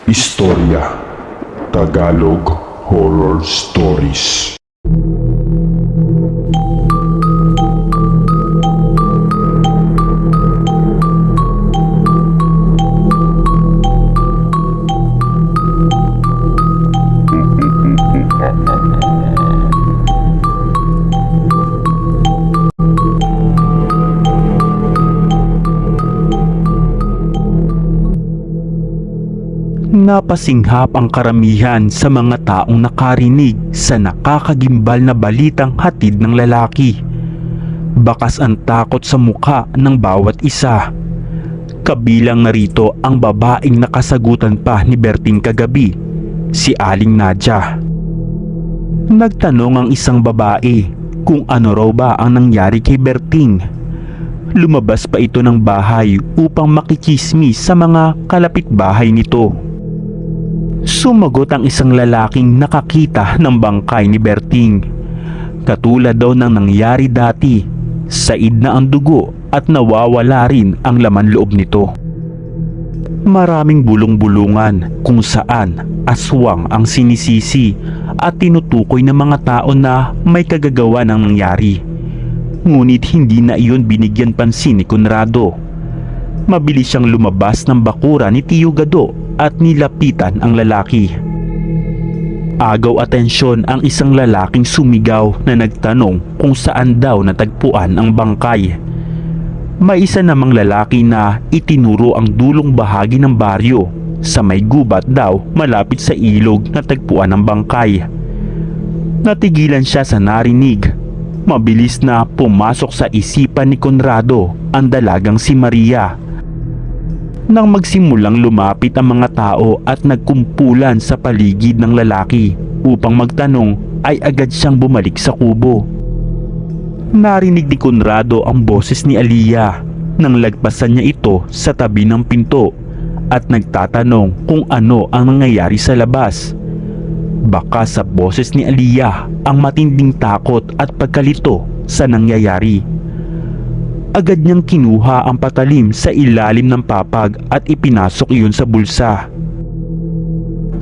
Istorya Tagalog Horror Stories. Napasinghap ang karamihan sa mga taong nakarinig sa nakakagimbal na balitang hatid ng lalaki. Bakas ang takot sa mukha ng bawat isa. Kabilang na rito ang babaeng nakasagutan pa ni Berting kagabi, si Aling Nadia. Nagtanong ang isang babae kung ano raw ba ang nangyari kay Berting. Lumabas pa ito ng bahay upang makichismis sa mga kalapitbahay nito. Sumagot ang isang lalaking nakakita ng bangkay ni Berting. Katulad daw ng nangyari dati, said na ang dugo at nawawala rin ang laman loob nito. Maraming bulong-bulungan kung saan aswang ang sinisisi at tinutukoy ng mga tao na may kagagawa ng nangyari. Ngunit hindi na iyon binigyan pansin ni Conrado. Mabilis siyang lumabas ng bakura ni Tio Gado at nilapitan ang lalaki. Agaw atensyon ang isang lalaking sumigaw na nagtanong kung saan daw natagpuan ang bangkay. May isa namang lalaki na itinuro ang dulong bahagi ng baryo sa may gubat daw malapit sa ilog na tagpuan ng bangkay. Natigilan siya sa narinig. Mabilis na pumasok sa isipan ni Conrado ang dalagang si Maria. Nang magsimulang lumapit ang mga tao at nagkumpulan sa paligid ng lalaki upang magtanong, ay agad siyang bumalik sa kubo. Narinig ni Conrado ang boses ni Alia nang lagpasan niya ito sa tabi ng pinto at nagtatanong kung ano ang nangyayari sa labas. Baka sa boses ni Alia ang matinding takot at pagkalito sa nangyayari. Agad niyang kinuha ang patalim sa ilalim ng papag at ipinasok iyon sa bulsa.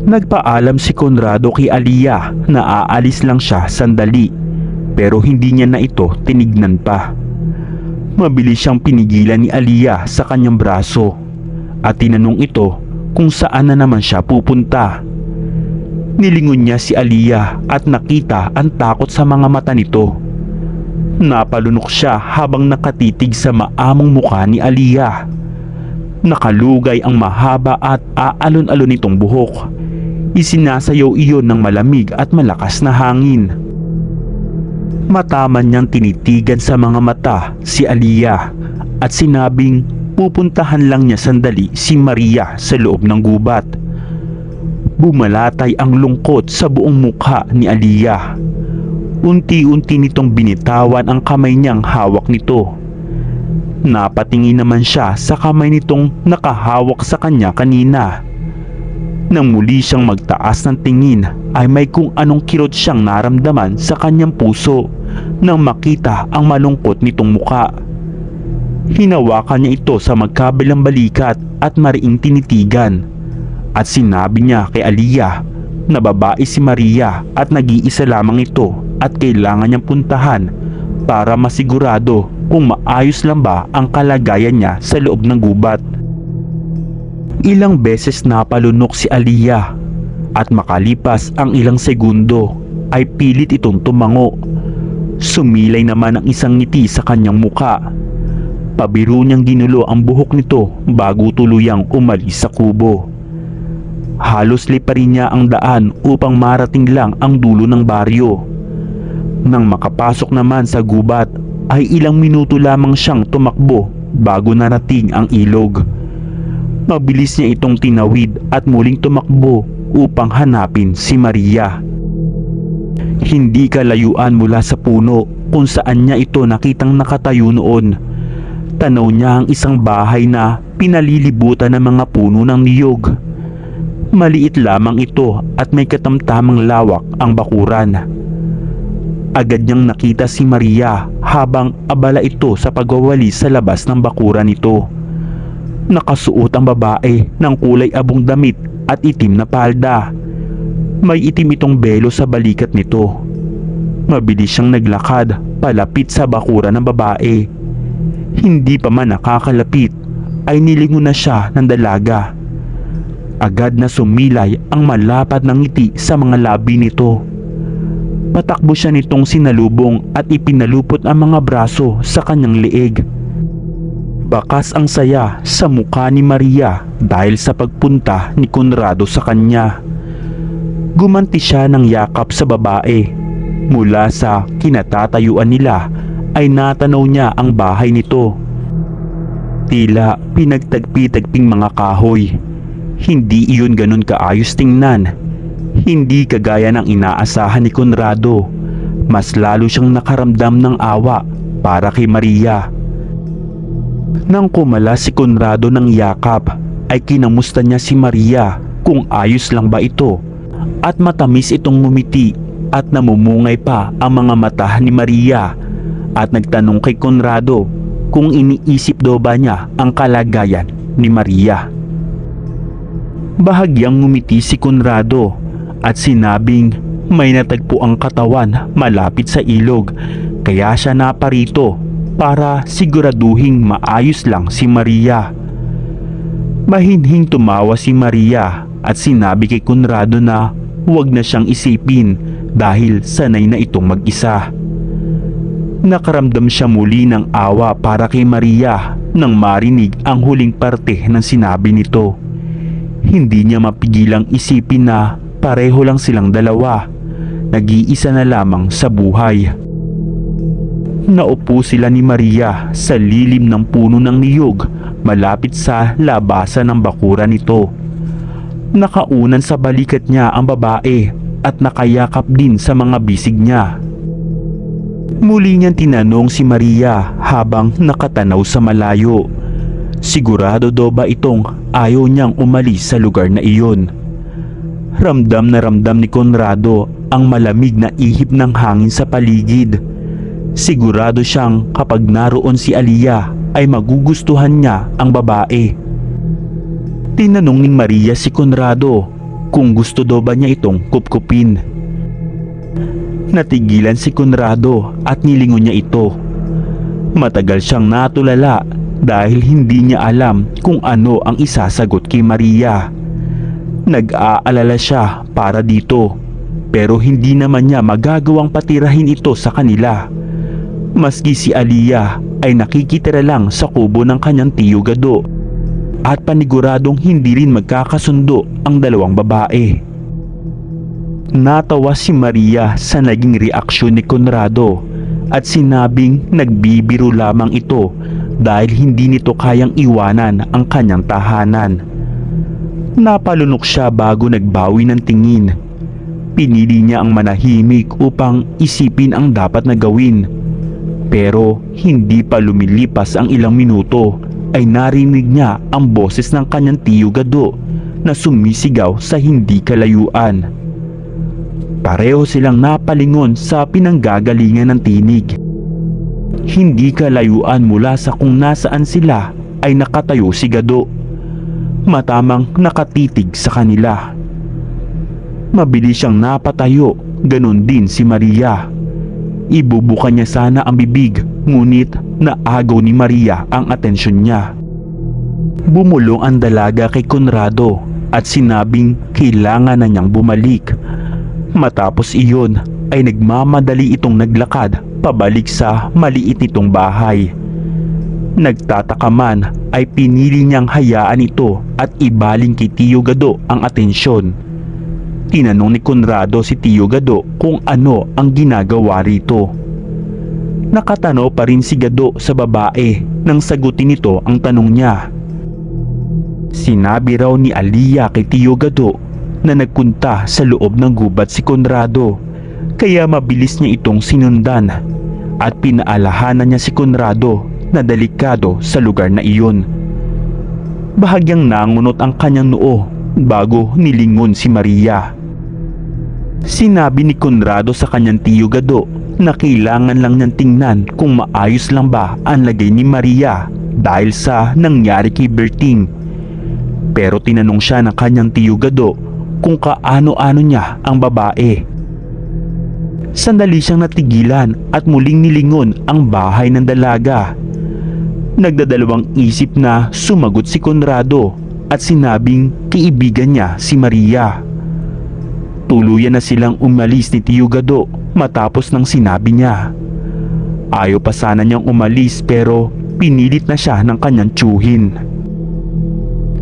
Nagpaalam si Conrado kay Alia na aalis lang siya sandali, pero hindi niya na ito tinignan pa. Mabilis siyang pinigilan ni Alia sa kanyang braso at tinanong ito kung saan na naman siya pupunta. Nilingon niya si Alia at nakita ang takot sa mga mata nito. Napalunok siya habang nakatitig sa maamong mukha ni Alia. Nakalugay ang mahaba at aalon-alon nitong buhok. Isinasayaw iyon ng malamig at malakas na hangin. Mataman niyang tinitigan sa mga mata si Alia at sinabing pupuntahan lang niya sandali si Maria sa loob ng gubat. Bumalatay ang lungkot sa buong mukha ni Alia. Unti-unti nitong binitawan ang kamay niyang hawak nito. Napatingin naman siya sa kamay nitong nakahawak sa kanya kanina. Nang muli siyang magtaas ng tingin ay may kung anong kirot siyang naramdaman sa kanyang puso nang makita ang malungkot nitong muka. Hinawakan niya ito sa magkabilang balikat at mariing tinitigan. At sinabi niya kay Alia na babae si Maria at nag-iisa lamang ito at kailangan niyang puntahan para masigurado kung maayos lang ba ang kalagayan niya sa loob ng gubat. Ilang beses napalunok si Alia at makalipas ang ilang segundo ay pilit itong tumango. Sumilay naman ang isang ngiti sa kanyang muka. Pabiro niyang ginulo ang buhok nito bago tuluyang umalis sa kubo. Halos liparin niya ang daan upang marating lang ang dulo ng baryo. Nang makapasok naman sa gubat ay ilang minuto lamang siyang tumakbo bago narating ang ilog. Mabilis niya itong tinawid at muling tumakbo upang hanapin si Maria. Hindi kalayuan mula sa puno kung saan niya ito nakitang nakatayo noon. Tanaw niya ang isang bahay na pinalilibutan ng mga puno ng niyog. Maliit lamang ito at may katamtamang lawak ang bakuran. Agad niyang nakita si Maria habang abala ito sa pagwawali sa labas ng bakuran nito. Nakasuot ang babae ng kulay abong damit at itim na palda. May itim itong belo sa balikat nito. Mabilis siyang naglakad palapit sa bakuran ng babae. Hindi pa man nakakalapit ay nilingon na siya ng dalaga. Agad na sumilay ang malapad na ngiti sa mga labi nito. Patakbo siya nitong sinalubong at ipinalupot ang mga braso sa kanyang leeg. Bakas ang saya sa mukha ni Maria dahil sa pagpunta ni Conrado sa kanya. Gumanti siya ng yakap sa babae. Mula sa kinatatayuan nila ay natanaw niya ang bahay nito. Tila pinagtagpi-tagping mga kahoy. Hindi iyon ganun kaayos tingnan. Hindi kagaya ng inaasahan ni Conrado. Mas lalo siyang nakaramdam ng awa para kay Maria. Nang kumala si Conrado ng yakap ay kinamusta niya si Maria kung ayos lang ba ito, at matamis itong ngumiti at namumungay pa ang mga mata ni Maria at nagtanong kay Conrado kung iniisip daw ba niya ang kalagayan ni Maria. Bahagyang ngumiti si Conrado at sinabing may natagpo ang katawan malapit sa ilog kaya siya naparito para siguraduhing maayos lang si Maria. Mahinhing tumawa si Maria at sinabi kay Conrado na huwag na siyang isipin dahil sanay na itong mag-isa. Nakaramdam siya muli ng awa para kay Maria nang marinig ang huling parte ng sinabi nito. Hindi niya mapigilang isipin na pareho lang silang dalawa, nag-iisa na lamang sa buhay. Naupo sila ni Maria sa lilim ng puno ng niyog malapit sa labasan ng bakuran nito. Nakaunan sa balikat niya ang babae at nakayakap din sa mga bisig niya. Muli niyang tinanong si Maria habang nakatanaw sa malayo. Sigurado daw ba itong ayaw niyang umalis sa lugar na iyon? Ramdam na ramdam ni Conrado ang malamig na ihip ng hangin sa paligid. Sigurado siyang kapag naroon si Alia ay magugustuhan niya ang babae. Tinanong ni Maria si Conrado kung gusto daw ba niya itong kupkupin. Natigilan si Conrado at nilingon niya ito. Matagal siyang natulala dahil hindi niya alam kung ano ang isasagot kay Maria. Nag-aalala siya para dito pero hindi naman niya magagawang patirahin ito sa kanila. Maski si Alia ay nakikitira lang sa kubo ng kanyang tiyo Gado at paniguradong hindi rin magkakasundo ang dalawang babae. Natawa si Maria sa naging reaksyon ni Conrado at sinabing nagbibiro lamang ito dahil hindi nito kayang iwanan ang kanyang tahanan. Napalunok siya bago nagbawi ng tingin. Pinili niya ang manahimik upang isipin ang dapat na gawin. Pero hindi pa lumilipas ang ilang minuto ay narinig niya ang boses ng kanyang tiyo Gado na sumisigaw sa hindi kalayuan. Pareho silang napalingon sa pinanggagalingan ng tinig. Hindi kalayuan mula sa kung nasaan sila ay nakatayo si Gado. Matamang nakatitig sa kanila. Mabilis siyang napatayo, ganon din si Maria. Ibubuka niya sana ang bibig, ngunit naagaw ni Maria ang atensyon niya. Bumulong ang dalaga kay Conrado at sinabing kailangan na niyang bumalik. Matapos iyon ay nagmamadali itong naglakad pabalik sa maliit nitong bahay. Nagtataka man ay pinili niyang hayaan ito at ibaling kay Tiyo Gado ang atensyon. Tinanong ni Conrado si Tiyo Gado kung ano ang ginagawa rito. Nakatanaw pa rin si Gado sa babae nang sagutin nito ang tanong niya. Sinabi raw ni Alia kay Tiyo Gado na nagpunta sa loob ng gubat si Conrado kaya mabilis niya itong sinundan at pinaalahanan niya si Conrado na delikado sa lugar na iyon. Bahagyang nangunot ang kanyang noo bago nilingon si Maria. Sinabi ni Conrado sa kanyang Tiyo Gado na kailangan lang niyang tingnan kung maayos lang ba ang lagay ni Maria dahil sa nangyari kay Berting. pero tinanong siya ng kanyang tiyo Gado kung kaano-ano niya ang babae. Sandali siyang natigilan at muling nilingon ang bahay ng dalaga. Nagdadalawang isip na sumagot si Conrado at sinabing kaibigan niya si Maria. Tuluyan na silang umalis ni Tiyo Gado matapos ng sinabi niya. Ayaw pa sana niyang umalis pero pinilit na siya ng kanyang tiyuhin.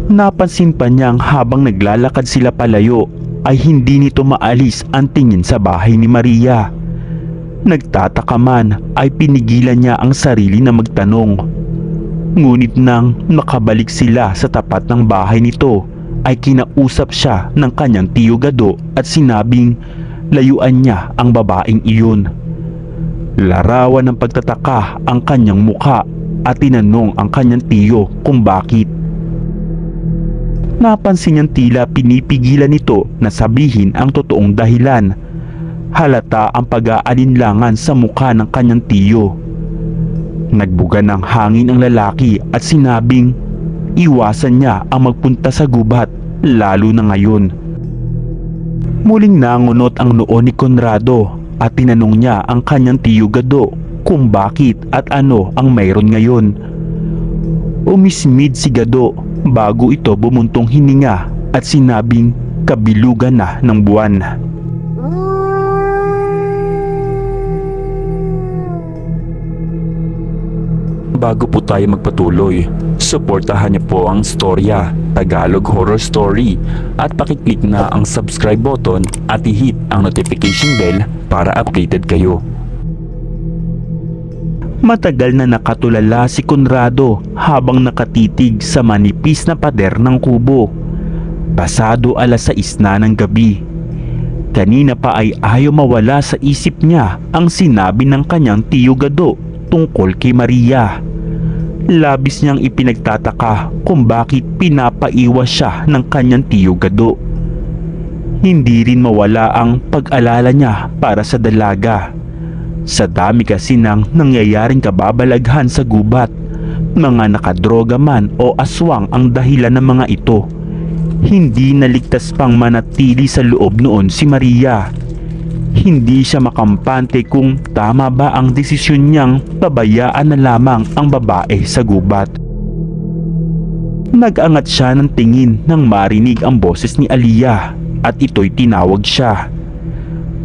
Napansin pa niyang habang naglalakad sila palayo ay hindi nito maalis ang tingin sa bahay ni Maria. Nagtataka man ay pinigilan niya ang sarili na magtanong. Ngunit nang makabalik sila sa tapat ng bahay nito ay kinausap siya ng kanyang tiyo Gado at sinabing layuan niya ang babaeng iyon. Larawan ng pagtataka ang kanyang muka at tinanong ang kanyang tiyo kung bakit. Napansin niyang tila pinipigilan nito na sabihin ang totoong dahilan. Halata ang pag-aalinlangan sa mukha ng kanyang tiyo. Nagbuga ng hangin ang lalaki at sinabing iwasan niya ang magpunta sa gubat lalo na ngayon. Muling nangunot ang noo ni Conrado at tinanong niya ang kanyang tiyo Gado kung bakit at ano ang mayroon ngayon. Umismid si Gado bago ito bumuntong hininga at sinabing kabilugan na ng buwan. Bago po tayo magpatuloy, suportahan niyo po ang Storya Tagalog Horror Story at pakiclick na ang subscribe button at i-hit ang notification bell para updated kayo. Matagal na nakatulala si Conrado habang nakatitig sa manipis na pader ng kubo. Pasado 6:00 na ng gabi. Kanina pa ay ayaw mawala sa isip niya ang sinabi ng kanyang tiyo Gado tungkol kay Maria. Labis niyang ipinagtataka kung bakit pinapaiwas siya ng kanyang tiyo Gado. Hindi rin mawala ang pag-alala niya para sa dalaga. Sa dami kasi ng nangyayaring kababalaghan sa gubat, mga nakadroga man o aswang ang dahilan ng mga ito. Hindi naligtas pang manatili sa loob noon si Maria. Hindi siya makampante kung tama ba ang desisyon niyang pabayaan na lamang ang babae sa gubat. Nag-angat siya ng tingin nang marinig ang boses ni Aliyah at ito'y tinawag siya.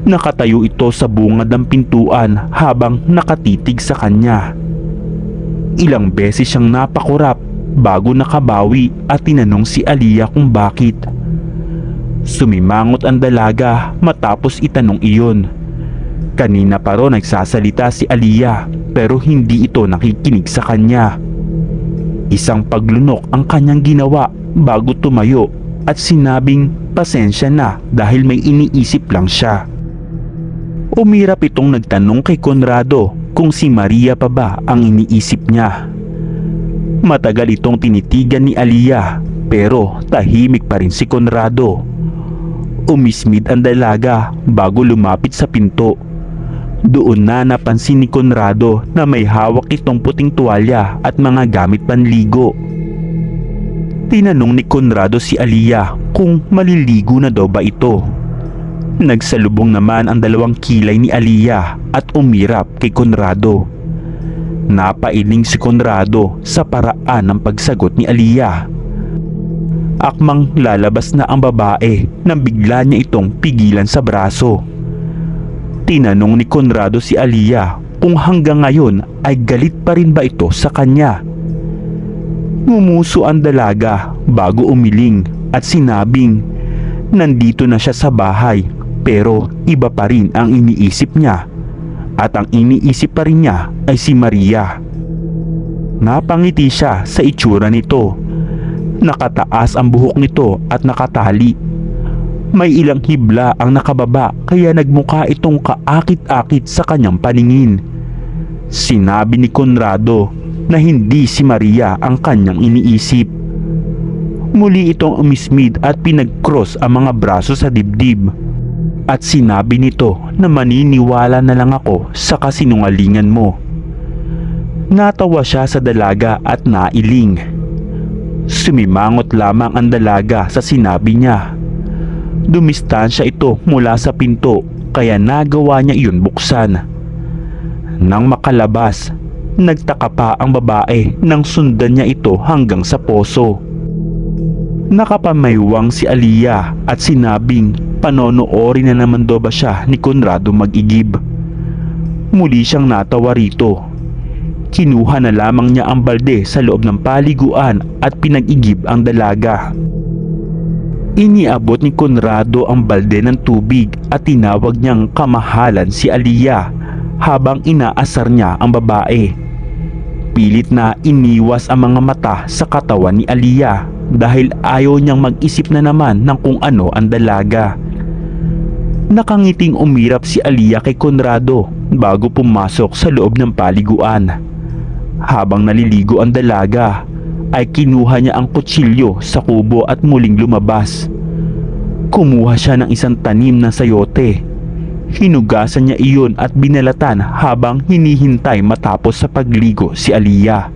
Nakatayo ito sa bungad ng pintuan habang nakatitig sa kanya. Ilang beses siyang napakurap bago nakabawi at tinanong si Aliyah kung bakit. Sumimangot ang dalaga matapos itanong iyon. Kanina pa ro nagsasalita si Aliyah pero hindi ito nakikinig sa kanya. Isang paglunok ang kanyang ginawa bago tumayo at sinabing pasensya na dahil may iniisip lang siya. Umirap itong nagtanong kay Conrado kung si Maria pa ba ang iniisip niya. Matagal itong tinitigan ni Aliyah pero tahimik pa rin si Conrado. Umismid ang dalaga bago lumapit sa pinto. Doon na napansin ni Conrado na may hawak itong puting tuwalya at mga gamit panligo. Tinanong ni Conrado si Aliyah kung maliligo na daw ba ito. Nagsalubong naman ang dalawang kilay ni Aliyah at umirap kay Conrado. Napailing si Conrado sa paraan ng pagsagot ni Aliyah. Akmang lalabas na ang babae nang bigla niya itong pigilan sa braso. Tinanong ni Conrado si Aliyah kung hanggang ngayon ay galit pa rin ba ito sa kanya. Ngumuso ang dalaga bago umiling at sinabing nandito na siya sa bahay pero iba pa rin ang iniisip niya at ang iniisip pa rin niya ay si Maria. Napangiti siya sa itsura nito. Nakataas ang buhok nito at nakatali. May ilang hibla ang nakababa kaya nagmukha itong kaakit-akit sa kanyang paningin. Sinabi ni Conrado na hindi si Maria ang kanyang iniisip. Muli itong umismid at pinag-cross ang mga braso sa dibdib. At sinabi nito na maniniwala na lang ako sa kasinungalingan mo. Natawa siya sa dalaga at nailing. Sumimangot lamang ang dalaga sa sinabi niya. Dumistansya ito mula sa pinto kaya nagawa niya iyon buksan. Nang makalabas, nagtaka pa ang babae nang sundan niya ito hanggang sa poso. Nakapamaywang si Aliyah at sinabing panonoorin na naman daw ba siya ni Conrado mag-igib. Muli siyang natawa rito. Kinuha na lamang niya ang balde sa loob ng paliguan at pinag-igib ang dalaga. Iniabot ni Conrado ang balde ng tubig at tinawag niyang kamahalan si Aliyah habang inaasar niya ang babae. Pilit na iniwas ang mga mata sa katawan ni Aliyah dahil ayaw niyang mag-isip na naman ng kung ano ang dalaga. Nakangiting umirap si Aliyah kay Conrado bago pumasok sa loob ng paliguan. Habang naliligo ang dalaga, ay kinuha niya ang kutsilyo sa kubo at muling lumabas. Kumuha siya ng isang tanim na sayote. Hinugasan niya iyon at binalatan habang hinihintay matapos sa pagligo si Aliyah.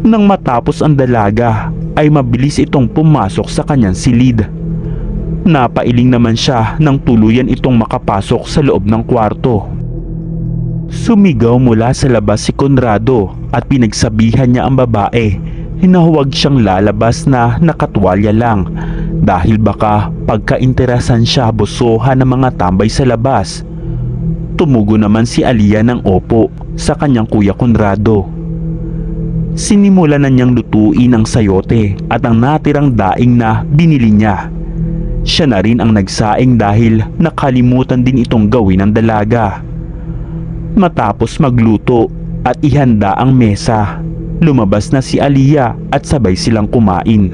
Nang matapos ang dalaga, ay mabilis itong pumasok sa kanyang silid. Napailing naman siya nang tuluyan itong makapasok sa loob ng kwarto. Sumigaw mula sa labas si Conrado at pinagsabihan niya ang babae na huwag siyang lalabas na nakatwalya lang dahil baka pagkainteresan siya busuhan ng mga tambay sa labas. Tumugo naman si Aliyah ng opo sa kanyang kuya Conrado. Sinimulan na niyang lutuin ang sayote at ang natirang daing na binili niya. Siya na rin ang nagsaing dahil nakalimutan din itong gawin ng dalaga. Matapos magluto at ihanda ang mesa, lumabas na si Aliyah at sabay silang kumain.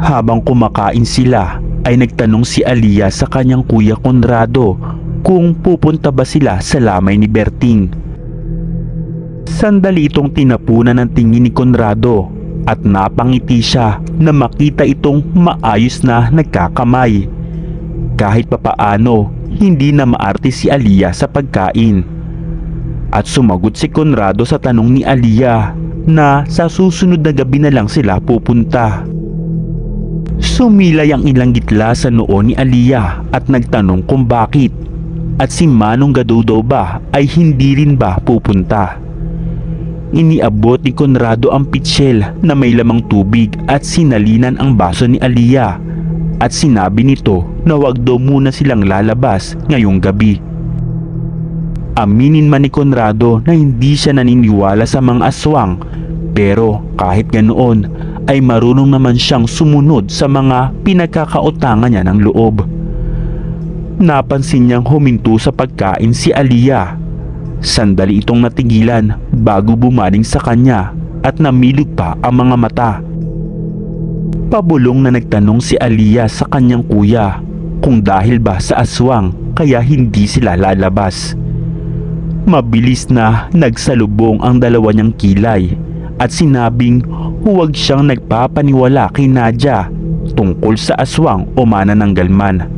Habang kumakain sila ay nagtanong si Aliyah sa kanyang kuya Conrado kung pupunta ba sila sa lamay ni Berting. Sandali itong tinapunan ng tingin ni Conrado at napangiti siya na makita itong maayos na nagkakamay. Kahit papaano, hindi na maarte si Aliyah sa pagkain. At sumagot si Conrado sa tanong ni Aliyah na sa susunod na gabi na lang sila pupunta. Sumilay ang ilang gitla sa noo ni Aliyah at nagtanong kung bakit at si Manong Gadudo ba ay hindi rin ba pupunta. Iniabot ni Conrado ang pitsyel na may lamang tubig at sinalinan ang baso ni Aliyah at sinabi nito na wag daw muna silang lalabas ngayong gabi. Aminin man ni Conrado na hindi siya naniniwala sa mga aswang, pero kahit ganoon ay marunong naman siyang sumunod sa mga pinagkakautangan niya ng loob. Napansin niyang huminto sa pagkain si Aliyah. Sandali itong natigilan bago bumaling sa kanya at namilog pa ang mga mata. Pabulong na nagtanong si Aliyah sa kanyang kuya kung dahil ba sa aswang kaya hindi sila lalabas. Mabilis na nagsalubong ang dalawa niyang kilay at sinabing huwag siyang nagpapaniwala kay Nadia tungkol sa aswang o manananggal man.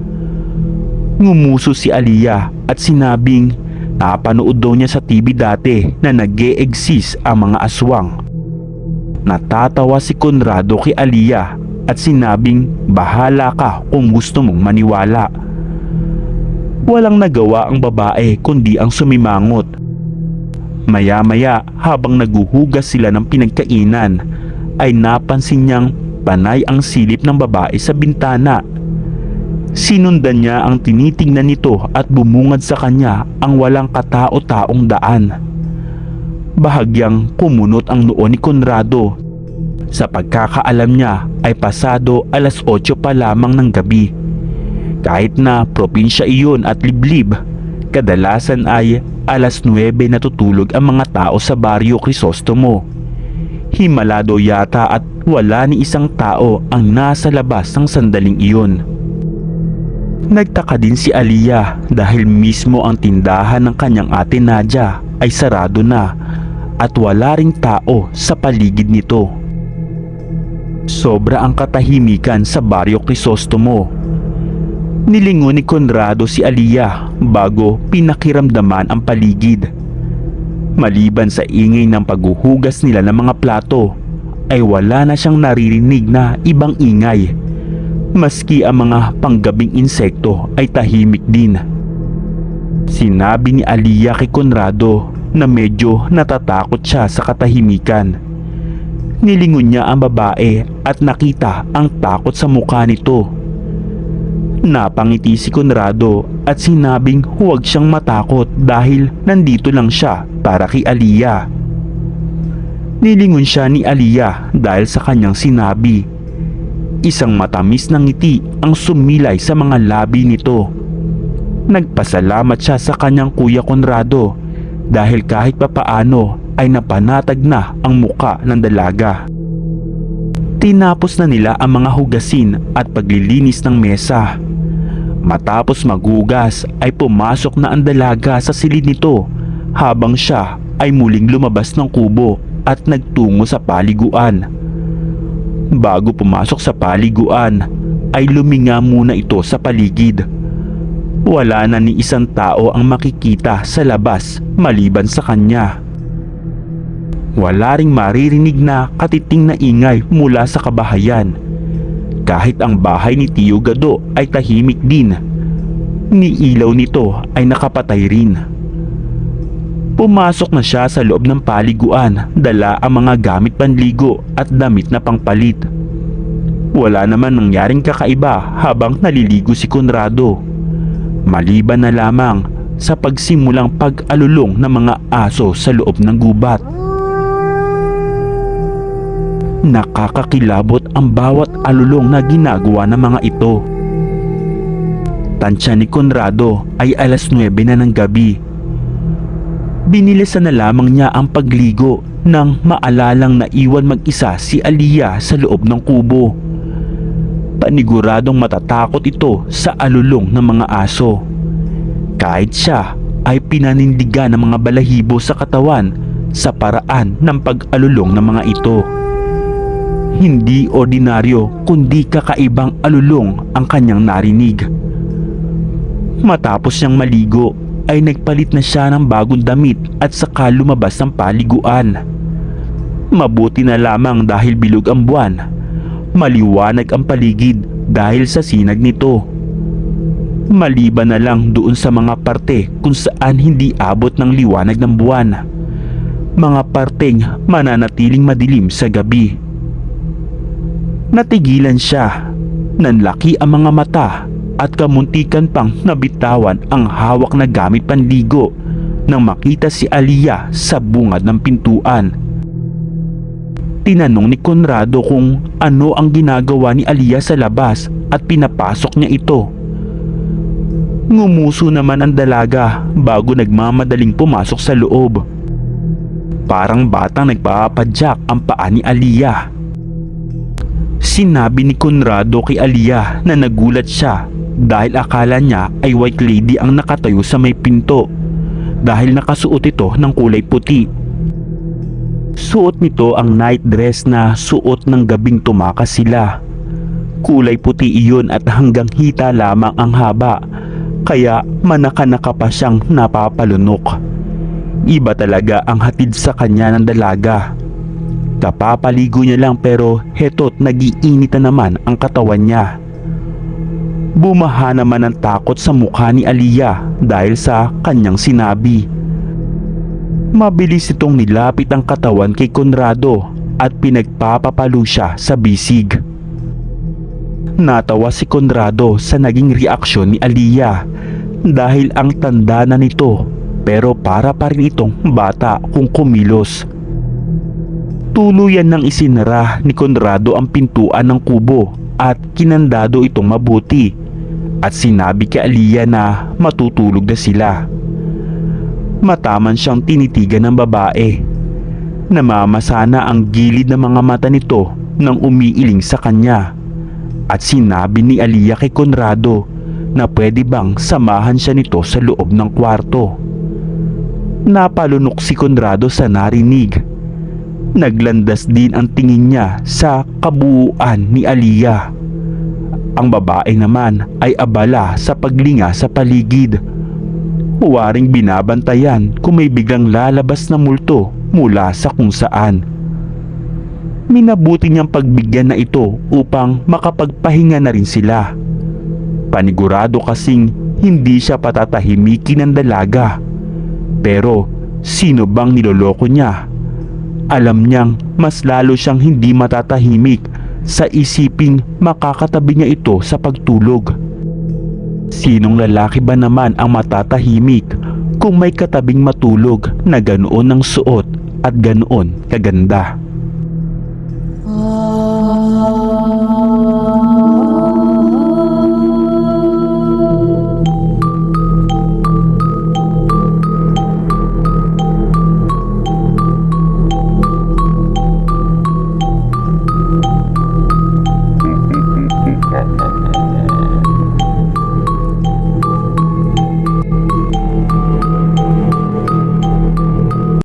Ngumuso si Aliyah at sinabing napanood daw niya sa TV dati na nag-e-exist ang mga aswang. Natatawa si Conrado kay Aliyah at sinabing bahala ka kung gusto mong maniwala. Walang nagawa ang babae kundi ang sumimangot. Maya-maya habang naguhugas sila ng pinagkainan ay napansin niyang panay ang silip ng babae sa bintana. Sinundan niya ang tinitingnan nito at bumungad sa kanya ang walang katao-taong daan. Bahagyang kumunot ang noo ni Conrado. Sa pagkakaalam niya ay pasado 8:00 pa lamang ng gabi. Kahit na probinsya iyon at liblib, kadalasan ay 9:00 natutulog ang mga tao sa Baryo Crisostomo. Himalado yata at wala ni isang tao ang nasa labas ng sandaling iyon. Nagtaka din si Aliyah dahil mismo ang tindahan ng kanyang ate Nadia ay sarado na at wala ring tao sa paligid nito. Sobra ang katahimikan sa Baryo Crisostomo. Nilingon ni Conrado si Aliyah bago pinakiramdaman ang paligid. Maliban sa ingay ng paghuhugas nila ng mga plato, ay wala na siyang naririnig na ibang ingay. Maski ang mga panggabing insekto ay tahimik din. Sinabi ni Aliyah kay Conrado na medyo natatakot siya sa katahimikan. Nilingon niya ang babae at nakita ang takot sa mukha nito. Napangiti si Conrado at sinabing huwag siyang matakot dahil nandito lang siya para kay Aliyah. Nilingon siya ni Aliyah dahil sa kanyang sinabi. Isang matamis na ngiti ang sumilay sa mga labi nito. Nagpasalamat siya sa kanyang kuya Conrado dahil kahit papaano ay napanatag na ang muka ng dalaga. Tinapos na nila ang mga hugasin at paglilinis ng mesa. Matapos maghugas ay pumasok na ang dalaga sa silid nito habang siya ay muling lumabas ng kubo at nagtungo sa paliguan. Bago pumasok sa paliguan ay luminga muna ito sa paligid. Wala na ni isang tao ang makikita sa labas maliban sa kanya. Wala ring maririnig na katiting na ingay mula sa kabahayan. Kahit ang bahay ni Tio Gado ay tahimik din. Ni ilaw nito ay nakapatay rin. Pumasok na siya sa loob ng paliguan, dala ang mga gamit panligo at damit na pangpalit. Wala naman nangyaring kakaiba habang naliligo si Conrado. Maliban na lamang sa pagsimulang pag-alulong ng mga aso sa loob ng gubat. Nakakakilabot ang bawat alulong na ginagawa ng mga ito. Tansya ni Conrado ay 9:00 na ng gabi. Binilisan na lamang niya ang pagligo nang maalalang naiwan mag-isa si Aliyah sa loob ng kubo. Paniguradong matatakot ito sa alulong ng mga aso. Kahit siya ay pinanindigan ng mga balahibo sa katawan sa paraan ng pag-alulong ng mga ito. Hindi ordinaryo kundi kakaibang alulong ang kanyang narinig. Matapos niyang maligo ay nagpalit na siya ng bagong damit at saka lumabas ng paliguan. Mabuti na lamang dahil bilog ang buwan. Maliwanag ang paligid dahil sa sinag nito. Maliban na lang doon sa mga parte kung saan hindi abot ng liwanag ng buwan. Mga parteng mananatiling madilim sa gabi. Natigilan siya. Nanlaki ang mga mata at kamuntikan pang nabitawan ang hawak na gamit panligo nang makita si Aliyah sa bungad ng pintuan. Tinanong ni Conrado kung ano ang ginagawa ni Aliyah sa labas at pinapasok niya ito. Ngumuso naman ang dalaga bago nagmamadaling pumasok sa loob. Parang batang nagpapadyak ang paa ni Aliyah. Sinabi ni Conrado kay Aliyah na nagulat siya dahil akala niya ay white lady ang nakatayo sa may pinto dahil nakasuot ito ng kulay puti. Suot nito ang night dress na suot ng gabing tumakas sila. Kulay puti iyon at hanggang hita lamang ang haba, kaya manaka-naka pa siyang napapalunok. Iba talaga ang hatid sa kanya ng dalaga. Kapapaligo niya lang pero heto't nagiinit na naman ang katawan niya. Bumaha naman ang takot sa mukha ni Aliyah dahil sa kanyang sinabi. Mabilis itong nilapit ang katawan kay Conrado at pinagpapapalo siya sa bisig. Natawa si Conrado sa naging reaksyon ni Aliyah dahil ang tanda na nito pero para pa rin itong bata kung kumilos. Tuluyan nang isinara ni Conrado ang pintuan ng kubo at kinandado itong mabuti at sinabi kay Aliyah na matutulog na sila. Mataman siyang tinitigan ng babae. Namamasana ang gilid ng mga mata nito nang umiiling sa kanya at sinabi ni Aliyah kay Conrado na pwede bang samahan siya nito sa loob ng kwarto. Napalunok si Conrado sa narinig. Naglandas din ang tingin niya sa kabuuan ni Aliyah. Ang babae naman ay abala sa paglinga sa paligid. Huwaring binabantayan kung may biglang lalabas na multo mula sa kung saan. minabuti niyang pagbigyan na ito upang makapagpahinga na rin sila. Panigurado kasing hindi siya patatahimikin ng dalaga. Pero sino bang niloloko niya? Alam niyang mas lalo siyang hindi matatahimik sa isiping makakatabi niya ito sa pagtulog. Sinong lalaki ba naman ang matatahimik kung may katabing matulog na ganoon ang suot at ganoon kaganda?